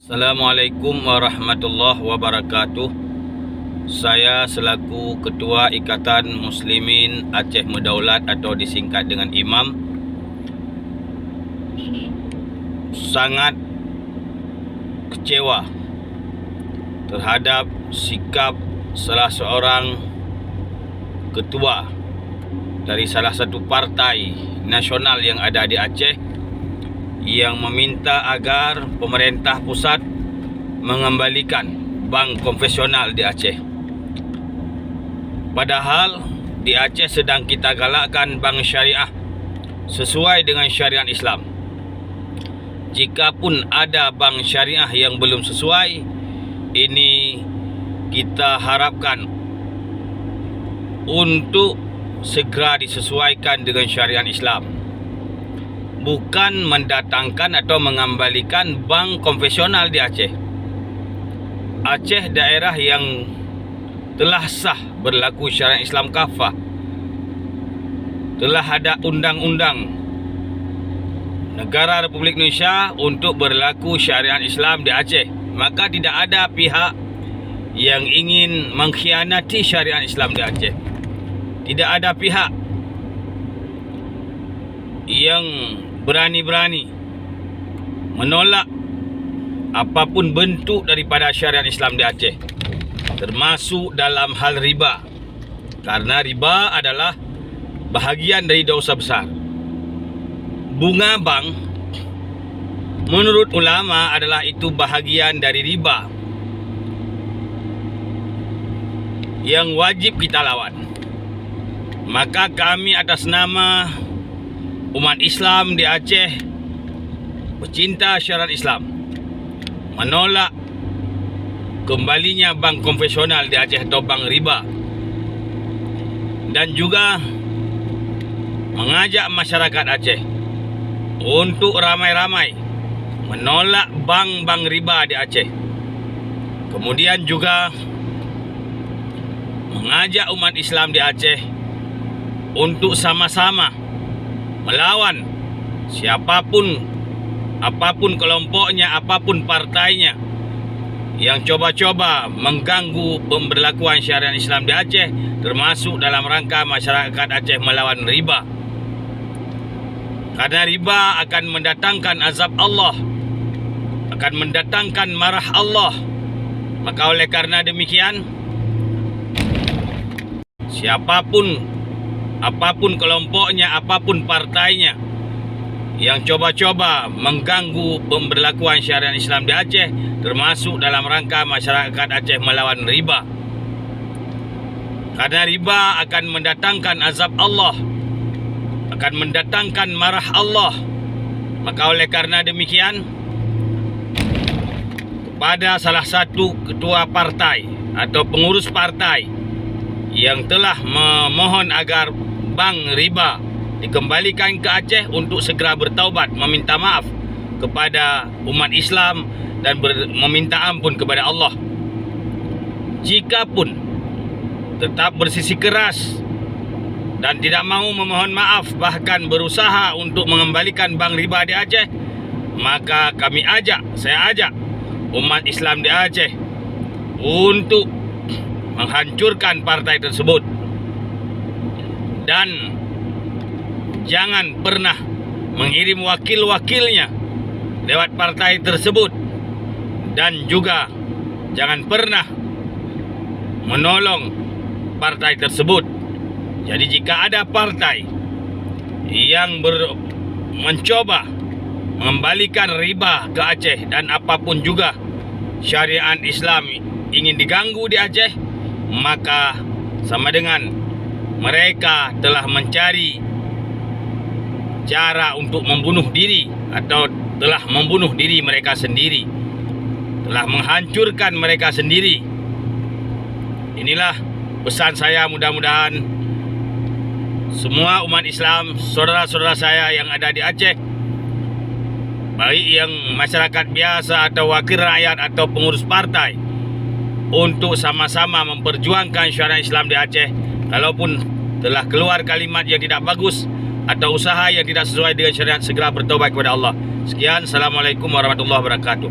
Assalamualaikum warahmatullahi wabarakatuh. Saya selaku Ketua Ikatan Muslimin Aceh Medaulat atau disingkat dengan Imam, sangat kecewa terhadap sikap salah seorang ketua dari salah satu partai nasional yang ada di Aceh yang meminta agar pemerintah pusat mengembalikan bank konvensional di Aceh. Padahal di Aceh sedang kita galakkan bank syariah sesuai dengan syariat Islam. Jikapun ada bank syariah yang belum sesuai, ini kita harapkan untuk segera disesuaikan dengan syariat Islam. Bukan mendatangkan atau mengembalikan bank konvensional di Aceh. Aceh daerah yang telah sah berlaku syariat Islam kafah. Telah ada undang-undang Negara Republik Indonesia untuk berlaku syariat Islam di Aceh. Maka tidak ada pihak yang ingin mengkhianati syariat Islam di Aceh. Tidak ada pihak yang berani-berani menolak apapun bentuk daripada syariat Islam di Aceh, termasuk dalam hal riba, karena riba adalah bahagian dari dosa besar. Bunga bank menurut ulama adalah itu bahagian dari riba yang wajib kita lawan. Maka kami atas nama umat Islam di Aceh, pecinta syariat Islam, menolak kembalinya bank konvensional di Aceh atau bank riba, dan juga mengajak masyarakat Aceh untuk ramai-ramai menolak bank-bank riba di Aceh. Kemudian juga mengajak umat Islam di Aceh untuk sama-sama melawan siapapun, apapun kelompoknya, apapun partainya yang coba-coba mengganggu pemberlakuan syariat Islam di Aceh, termasuk dalam rangka masyarakat Aceh melawan riba. Karena riba akan mendatangkan azab Allah, akan mendatangkan marah Allah. Maka oleh karena demikian, siapapun, apapun kelompoknya, apapun partainya yang coba-coba mengganggu pemberlakuan syariat Islam di Aceh, termasuk dalam rangka masyarakat Aceh melawan riba. Karena riba akan mendatangkan azab Allah, akan mendatangkan marah Allah. Maka oleh karena demikian, kepada salah satu ketua partai atau pengurus partai yang telah memohon agar bank riba dikembalikan ke Aceh untuk segera bertaubat, meminta maaf kepada umat Islam dan meminta ampun kepada Allah. Jikapun tetap bersisi keras dan tidak mau memohon maaf, bahkan berusaha untuk mengembalikan bank riba di Aceh, maka saya ajak umat Islam di Aceh untuk menghancurkan partai tersebut. Dan jangan pernah mengirim wakil-wakilnya lewat partai tersebut. Dan juga jangan pernah menolong partai tersebut. Jadi jika ada partai yang mencoba mengembalikan riba ke Aceh dan apapun juga syariat Islam ingin diganggu di Aceh, maka sama dengan mereka telah mencari cara untuk membunuh diri atau telah membunuh diri mereka sendiri, telah menghancurkan mereka sendiri. Inilah pesan saya, mudah-mudahan semua umat Islam, saudara-saudara saya yang ada di Aceh, baik yang masyarakat biasa atau wakil rakyat atau pengurus partai, untuk sama-sama memperjuangkan syariat Islam di Aceh. Kalaupun telah keluar kalimat yang tidak bagus atau usaha yang tidak sesuai dengan syariat, segera bertaubat kepada Allah. Sekian, Assalamualaikum warahmatullahi wabarakatuh.